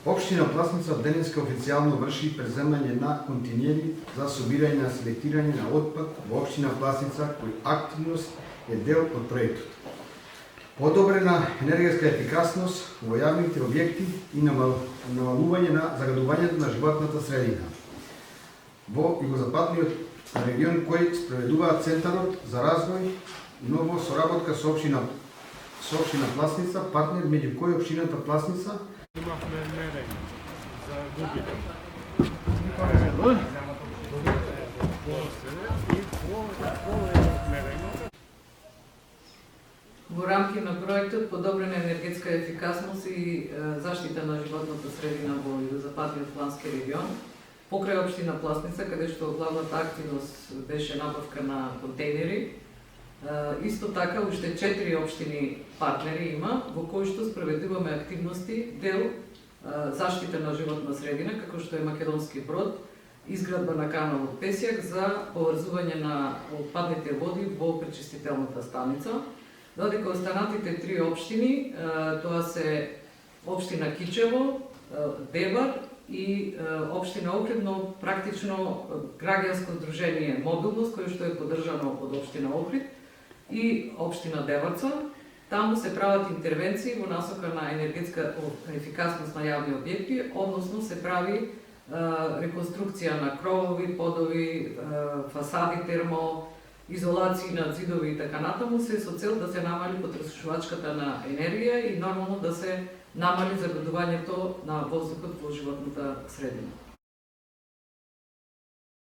Општина Пласница денеска официјално врши преземање на континери за собирање на селектирање на отпад во Општина Пласница, кој активност е дел од проектот. Подобрена енергетска ефикасност во јавните објекти и намалување на загадувањето на животната средина. Во југозападниот регион кој спроведува Центарот за развој, но во соработка со Општина Пласница, партнер меѓу кој Општината Пласница Имавме мерење за губиток. Во рамки на проектот подобрена енергетска ефикасност и заштита на животната средина во југозападниот плански регион, покрај Општина Пласница, каде што главната активност беше набавка на контейнери. Исто така, уште 4 општини партнери има, во кои што спроведуваме активности, дел заштита на животна средина, како што е Македонски Брод, изградба на канал од песјак за поврзување на отпадните води во пречистителната станица, додека останатите 3 општини, тоа се Општина Кичево, Девар и Општина Охрид, но практично граѓанско здружение Мобилност, кое што е поддржано од Општина Охрид, и Општина Деварца. Таму се прават интервенции во насока на енергетска ефикасност на јавни објекти, односно се прави реконструкција на кровови, подови, фасади, термо, изолации на зидови и така натаму, се со цел да се намали потрошувачката на енергија и нормално да се намали загадувањето на воздухот во животната средина.